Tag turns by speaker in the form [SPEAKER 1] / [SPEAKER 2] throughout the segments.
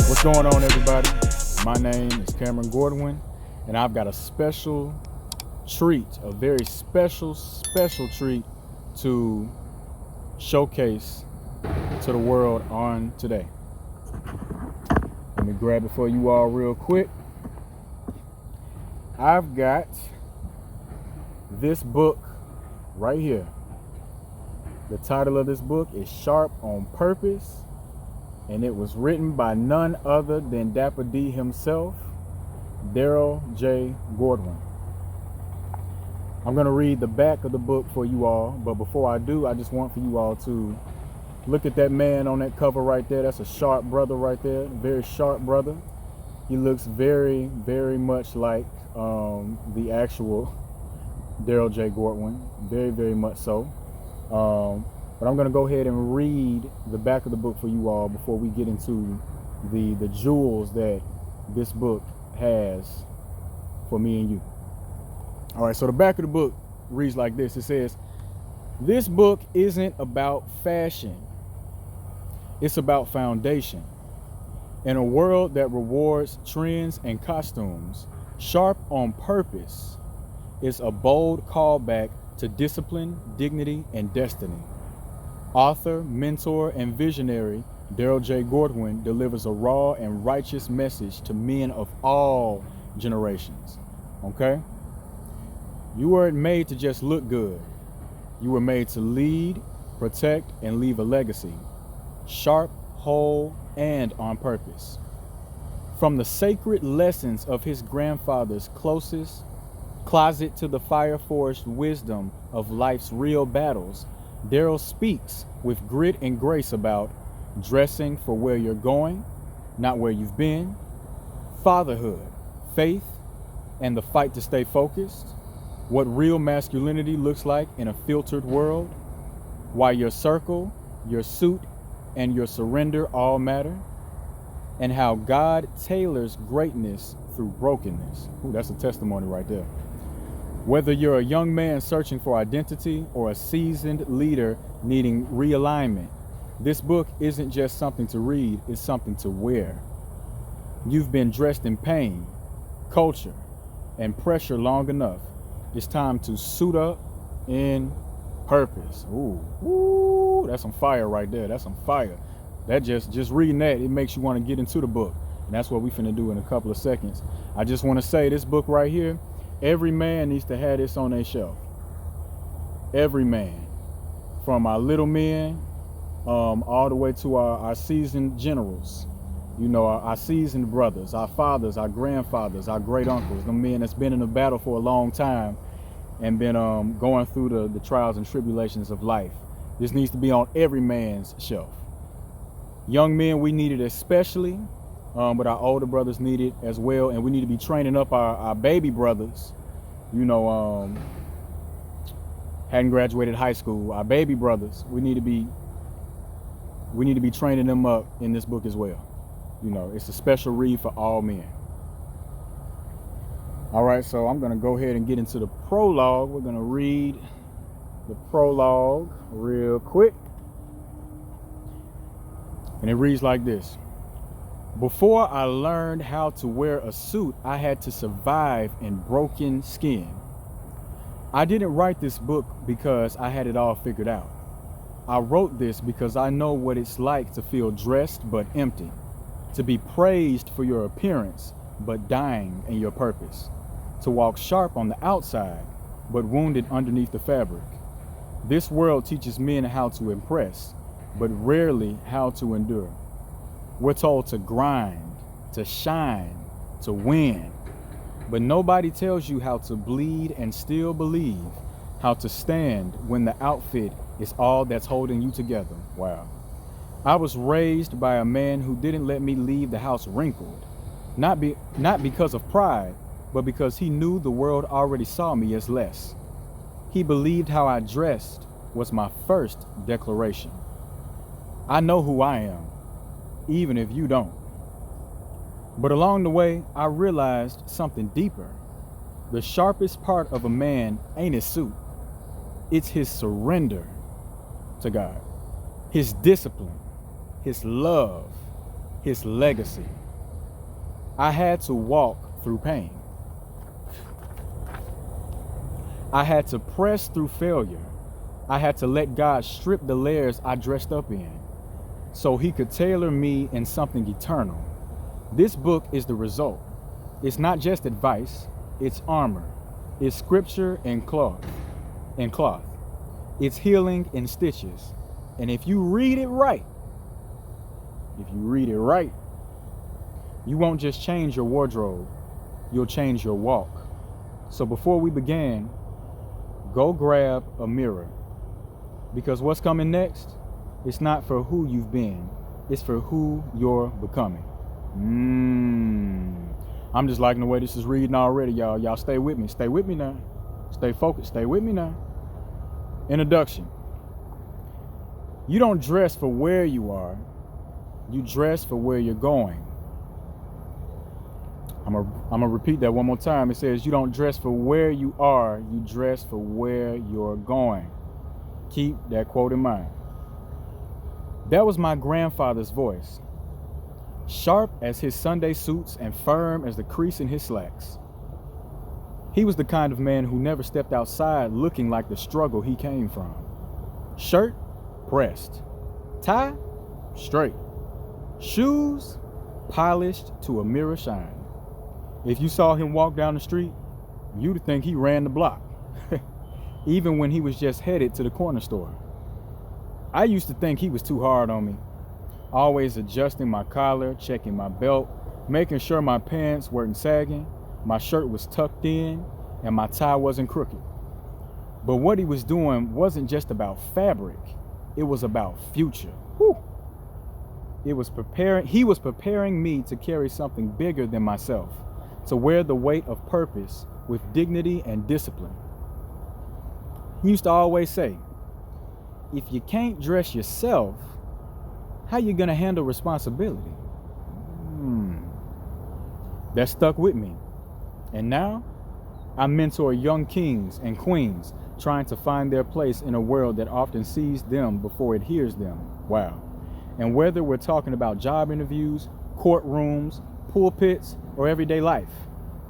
[SPEAKER 1] What's going on, everybody? My name is Cameron Gordwin, and I've got a special treat, a very special treat to showcase to the world on today. Let me grab it for you all real quick. I've got this book right here. The title of this book is Sharp on Purpose, and it was written by none other than Dapper D himself, Darryl J. Gordwin. I'm going to read the back of the book for you all, but before I do, I just want for you all to look at that man on that cover right there. That's a sharp brother right there, very sharp brother. He looks very, very much like the actual Darryl J. Gordwin, very, very much so. But I'm going to go ahead and read the back of the book for you all before we get into the jewels that this book has for me and you. All right, so the back of the book reads like this. It says, "This book isn't about fashion. It's about foundation. In a world that rewards trends and costumes, Sharp on Purpose is a bold callback to discipline, dignity, and destiny. Author, mentor, and visionary Darryl J. Gordwin delivers a raw and righteous message to men of all generations." Okay? You weren't made to just look good. You were made to lead, protect, and leave a legacy. Sharp, whole, and on purpose. From the sacred lessons of his grandfather's closest closet to the fire-forged wisdom of life's real battles, Darryl speaks with grit and grace about dressing for where you're going, not where you've been, fatherhood, faith, and the fight to stay focused, what real masculinity looks like in a filtered world, why your circle, your suit, and your surrender all matter, and how God tailors greatness through brokenness. Ooh, that's a testimony right there. Whether you're a young man searching for identity or a seasoned leader needing realignment, this book isn't just something to read, it's something to wear. You've been dressed in pain, culture, and pressure long enough. It's time to suit up in purpose. Ooh, that's some fire right there. That's some fire. That just reading that, it makes you want to get into the book. And that's what we're finna do in a couple of seconds. I just want to say this book right here, every man needs to have this on their shelf. Every man. From our little men, all the way to our seasoned generals. You know, our seasoned brothers, our fathers, our grandfathers, our great uncles, the men that's been in the battle for a long time and been going through the trials and tribulations of life. This needs to be on every man's shelf. Young men, we need it especially, but our older brothers need it as well, and we need to be training up our baby brothers, you know, hadn't graduated high school. Our baby brothers, we need to be training them up in this book as well. You know, it's a special read for all men. All right, so I'm going to go ahead and get into the prologue. We're going to read the prologue real quick. And it reads like this. "Before I learned how to wear a suit, I had to survive in broken skin. I didn't write this book because I had it all figured out. I wrote this because I know what it's like to feel dressed but empty, to be praised for your appearance but dying in your purpose, to walk sharp on the outside but wounded underneath the fabric. This world teaches men how to impress, but rarely how to endure. We're told to grind, to shine, to win, but nobody tells you how to bleed and still believe, how to stand when the outfit is all that's holding you together." Wow. "I was raised by a man who didn't let me leave the house wrinkled, not because of pride, but because he knew the world already saw me as less. He believed how I dressed was my first declaration. I know who I am, even if you don't. But along the way, I realized something deeper. The sharpest part of a man ain't his suit. It's his surrender to God, his discipline, his love, his legacy. I had to walk through pain. I had to press through failure. I had to let God strip the layers I dressed up in so he could tailor me in something eternal. This book is the result. It's not just advice, it's armor. It's scripture and cloth. It's healing in stitches. And if you read it right, you won't just change your wardrobe, you'll change your walk. So before we begin, go grab a mirror, because what's coming next, it's not for who you've been, it's for who you're becoming. I'm just liking the way this is reading already, y'all. Y'all stay with me. Stay with me now. Stay focused. Stay with me now. Introduction. You don't dress for where you are. You dress for where you're going. I'm gonna repeat that one more time. It says you don't dress for where you are. You dress for where you're going. Keep that quote in mind. That was my grandfather's voice. Sharp as his Sunday suits and firm as the crease in his slacks. He was the kind of man who never stepped outside looking like the struggle he came from. Shirt, pressed. Tie, straight. Shoes, polished to a mirror shine. If you saw him walk down the street, you'd think he ran the block, even when he was just headed to the corner store. I used to think he was too hard on me, always adjusting my collar, checking my belt, making sure my pants weren't sagging, my shirt was tucked in, and my tie wasn't crooked. But what he was doing wasn't just about fabric, it was about future. Whew. He was preparing me to carry something bigger than myself, to wear the weight of purpose with dignity and discipline. He used to always say, if you can't dress yourself, how you gonna handle responsibility? That stuck with me. And now, I mentor young kings and queens trying to find their place in a world that often sees them before it hears them. Wow. And whether we're talking about job interviews, courtrooms, pulpits, or everyday life,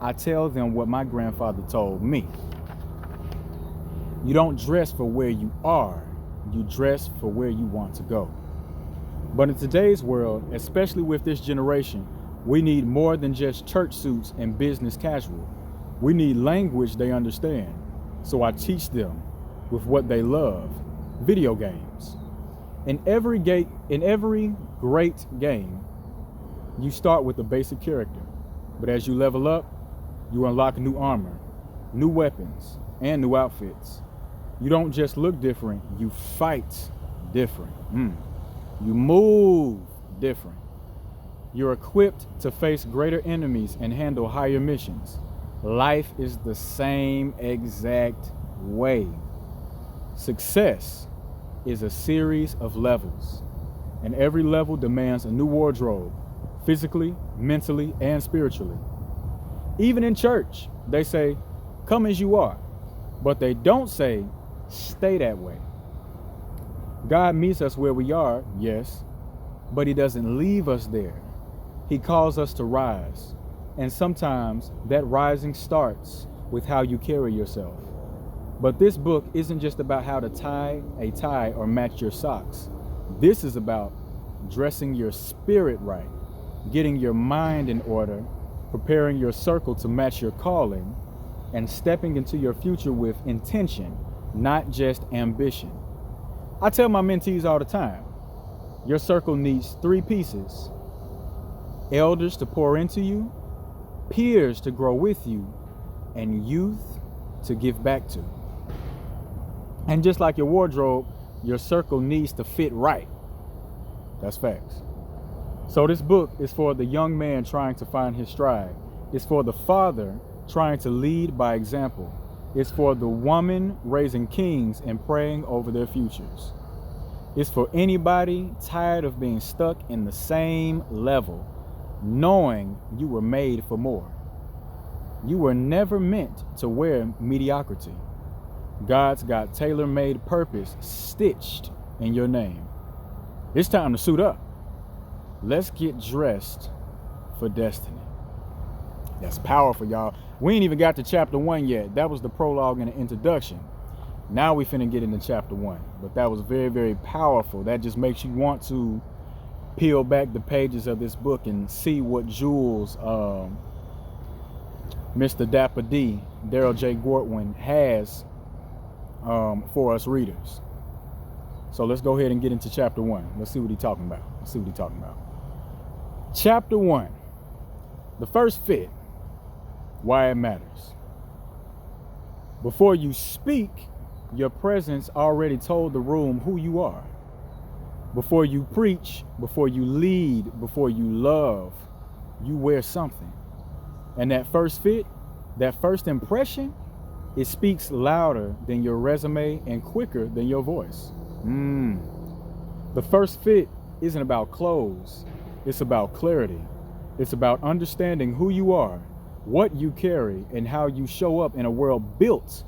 [SPEAKER 1] I tell them what my grandfather told me. You don't dress for where you are, you dress for where you want to go. But in today's world, especially with this generation, we need more than just church suits and business casual. We need language they understand. So I teach them with what they love, video games. In every great game, you start with a basic character. But as you level up, you unlock new armor, new weapons, and new outfits. You don't just look different, you fight different. You move different. You're equipped to face greater enemies and handle higher missions. Life is the same exact way. Success is a series of levels, and every level demands a new wardrobe, physically, mentally, and spiritually. Even in church, they say, come as you are, but they don't say, stay that way. God meets us where we are, yes, but he doesn't leave us there. He calls us to rise, and sometimes that rising starts with how you carry yourself. But this book isn't just about how to tie a tie or match your socks. This is about dressing your spirit right, getting your mind in order, preparing your circle to match your calling, and stepping into your future with intention, not just ambition. I tell my mentees all the time, your circle needs 3 pieces: elders to pour into you, peers to grow with you, and youth to give back to. And just like your wardrobe, your circle needs to fit right. That's facts. So this book is for the young man trying to find his stride. It's for the father trying to lead by example. It's for the woman raising kings and praying over their futures. It's for anybody tired of being stuck in the same level, knowing you were made for more. You were never meant to wear mediocrity. God's got tailor-made purpose stitched in your name. It's time to suit up. Let's get dressed for destiny. That's powerful, y'all. We ain't even got to chapter 1 yet. That was the prologue and the introduction. Now we finna get into chapter 1. But that was very, very powerful. That just makes you want to peel back the pages of this book and see what jewels Mr. Dapper D, Darryl J. Gordwin, has for us readers. So let's go ahead and get into chapter 1. Let's see what he's talking about. Chapter 1. The first fit. Why it matters. Before you speak, your presence already told the room who you are. Before you preach, before you lead, before you love, you wear something. And that first fit, that first impression, it speaks louder than your resume and quicker than your voice. The first fit isn't about clothes. It's about clarity. It's about understanding who you are, what you carry, and how you show up in a world built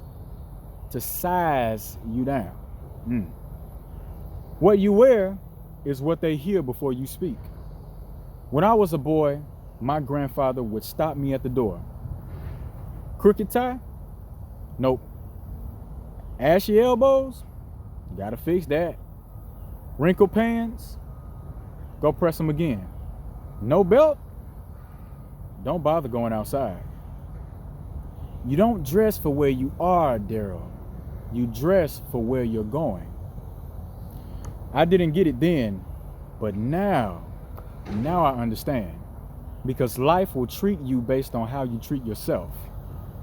[SPEAKER 1] to size you down. What you wear is what they hear before you speak. When I was a boy, my grandfather would stop me at the door. Crooked tie? Nope. Ashy elbows? Gotta fix that. Wrinkled pants? Go press them again. No belt? Don't bother going outside. You don't dress for where you are, Darryl. You dress for where you're going. I didn't get it then, but now I understand. Because life will treat you based on how you treat yourself.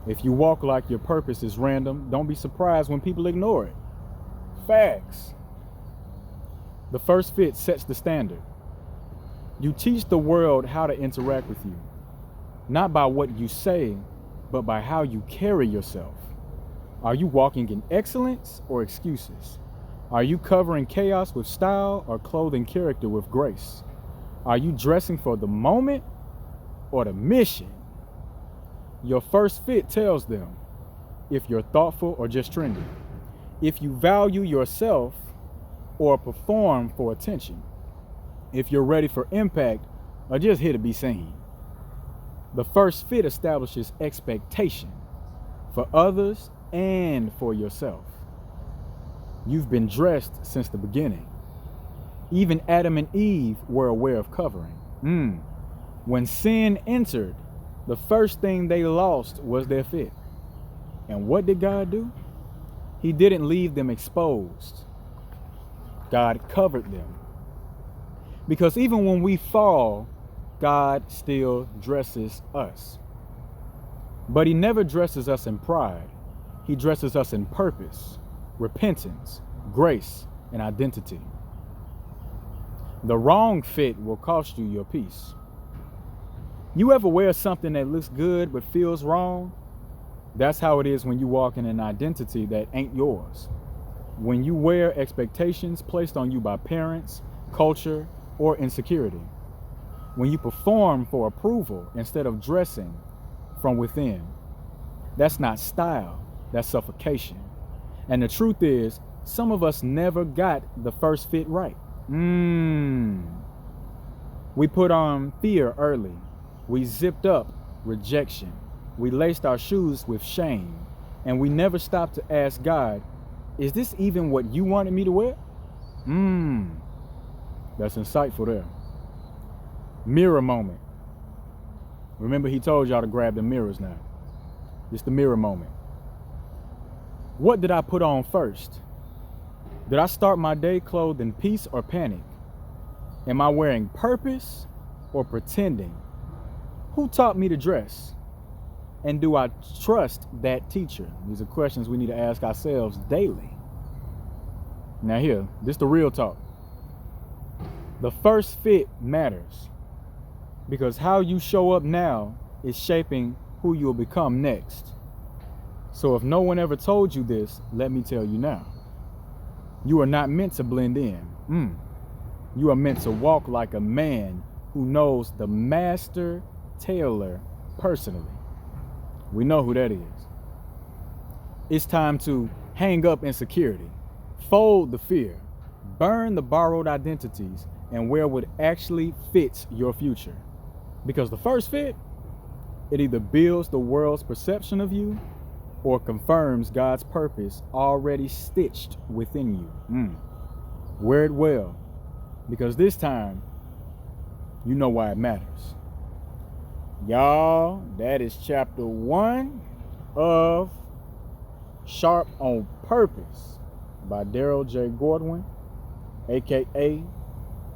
[SPEAKER 1] If you walk like your purpose is random, don't be surprised when people ignore it. Facts. The first fit sets the standard. You teach the world how to interact with you, not by what you say, but by how you carry yourself. Are you walking in excellence or excuses? Are you covering chaos with style or clothing character with grace? Are you dressing for the moment or the mission? Your first fit tells them if you're thoughtful or just trendy, if you value yourself or perform for attention, if you're ready for impact or just here to be seen. The first fit establishes expectation for others and for yourself. You've been dressed since the beginning. Even Adam and Eve were aware of covering. When sin entered, the first thing they lost was their fit. And what did God do? He didn't leave them exposed. God covered them. Because even when we fall, God still dresses us. But he never dresses us in pride. He dresses us in purpose, repentance, grace, and identity. The wrong fit will cost you your peace. You ever wear something that looks good but feels wrong? That's how it is when you walk in an identity that ain't yours. When you wear expectations placed on you by parents, culture, or insecurity. When you perform for approval instead of dressing from within. That's not style, that's suffocation. And the truth is, some of us never got the first fit right. We put on fear early. We zipped up rejection. We laced our shoes with shame. And we never stopped to ask God, is this even what you wanted me to wear? That's insightful there. Mirror moment. Remember, he told y'all to grab the mirrors now. It's the mirror moment. What did I put on first? Did I start my day clothed in peace or panic? Am I wearing purpose or pretending? Who taught me to dress? And do I trust that teacher? These are questions we need to ask ourselves daily. Now here, this the real talk. The first fit matters because how you show up now is shaping who you'll become next. So if no one ever told you this, let me tell you now. You are not meant to blend in. You are meant to walk like a man who knows the master tailor personally. We know who that is. It's time to Hang up insecurity, fold the fear, burn the borrowed identities, and wear what actually fits your future. Because the first fit, it either builds the world's perception of you or confirms God's purpose already stitched within you. Wear it well, because this time, you know why it matters. Y'all, that is chapter 1 of Sharp on Purpose by Darryl J. Gordwin, aka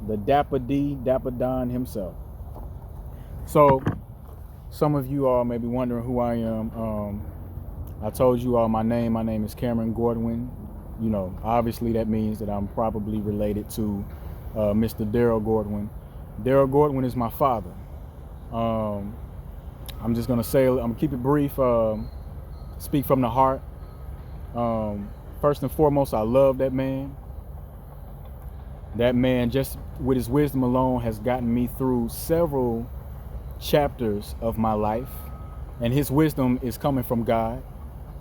[SPEAKER 1] the Dapper D, Dapper Don himself. So, some of you all may be wondering who I am. I told you all my name. My name is Cameron Gordwin. You know, obviously that means that I'm probably related to Mr. Darryl Gordwin. Darryl Gordwin is my father. I'm just gonna say, I'm gonna keep it brief. Speak from the heart. First and foremost, I love that man. That man, just with his wisdom alone, has gotten me through several chapters of my life, and his wisdom is coming from God.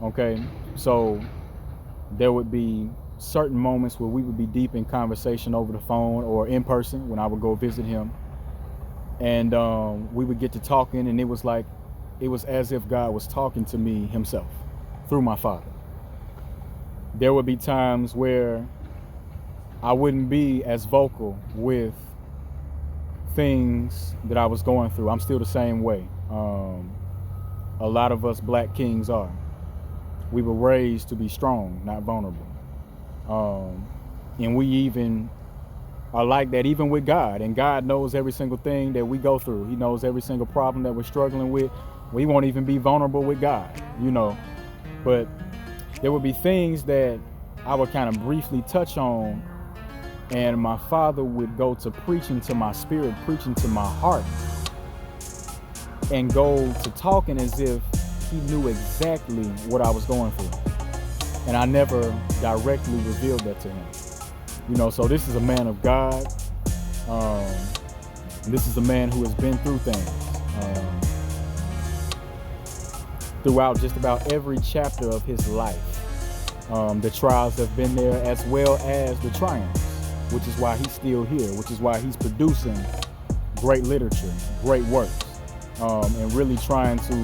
[SPEAKER 1] Okay, so there would be certain moments where we would be deep in conversation over the phone or in person when I would go visit him, and we would get to talking, and it was as if God was talking to me himself through my father. There would be times where I wouldn't be as vocal with things that I was going through. I'm still the same way. A lot of us black kings are. We were raised to be strong, not vulnerable. And we even are like that even with God. And God knows every single thing that we go through. He knows every single problem that we're struggling with. We won't even be vulnerable with God, you know. But there would be things that I would kind of briefly touch on, and my father would go to preaching to my spirit, preaching to my heart, and go to talking as if he knew exactly what I was going through. And I never directly revealed that to him. You know, so this is a man of God. This is a man who has been through things. Throughout just about every chapter of his life. The trials have been there, as well as the triumphs, which is why he's still here, which is why he's producing great literature, great works, and really trying to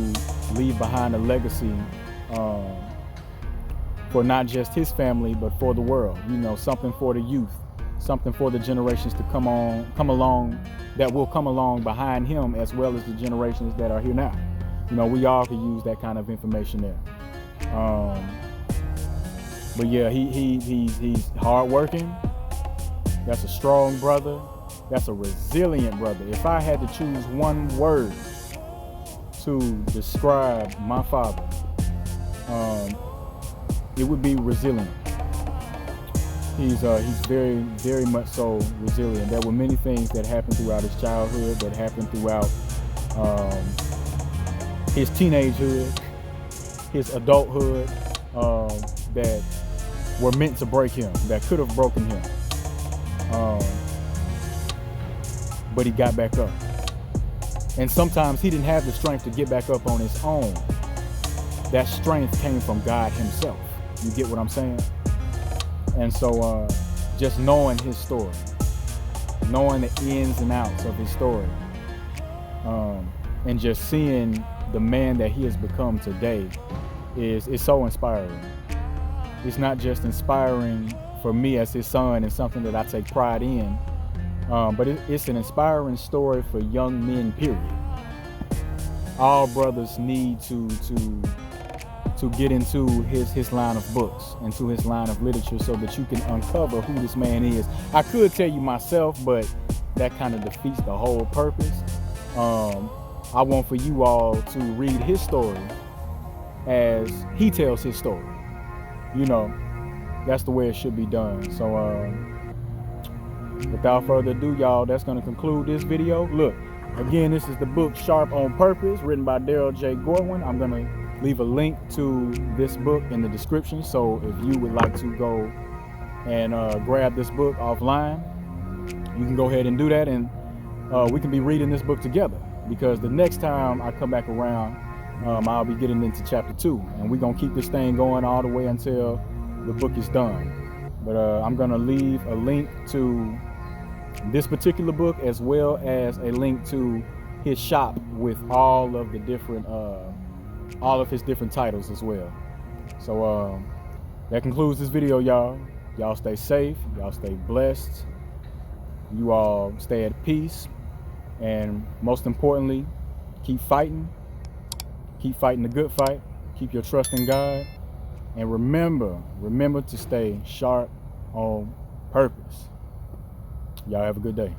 [SPEAKER 1] leave behind a legacy for not just his family, but for the world. You know, something for the youth, something for the generations to come along, that will come along behind him, as well as the generations that are here now. You know, we all could use that kind of information there. But yeah, he's hardworking. That's a strong brother. That's a resilient brother. If I had to choose one word to describe my father, it would be resilient. He's very, very much so resilient. There were many things that happened throughout his childhood, that happened throughout his teenagehood, his adulthood, that were meant to break him, that could have broken him. But he got back up. And sometimes he didn't have the strength to get back up on his own. That strength came from God himself. You get what I'm saying? And so just knowing his story, knowing the ins and outs of his story, and just seeing the man that he has become today is so inspiring. It's not just inspiring for me as his son and something that I take pride in, but it's an inspiring story for young men, period. All brothers need to get into his line of books, into his line of literature, so that you can uncover who this man is. I could tell you myself, but that kind of defeats the whole purpose. I want for you all to read his story as he tells his story. You know, that's the way it should be done. So without further ado, y'all, that's going to conclude this video. Look, again, this is the book Sharp on Purpose, written by Darryl J. Gordwin. I'm going to leave a link to this book in the description, so if you would like to go and grab this book offline, you can go ahead and do that, and we can be reading this book together, because the next time I come back around, I'll be getting into chapter 2, and we're gonna keep this thing going all the way until the book is done. But I'm gonna leave a link to this particular book as well as a link to his shop with all of the different all of his different titles as well. So that concludes this video, y'all. Y'all stay safe, y'all stay blessed, you all stay at peace, and most importantly, keep fighting the good fight, keep your trust in God, and remember to stay sharp on purpose. Y'all have a good day.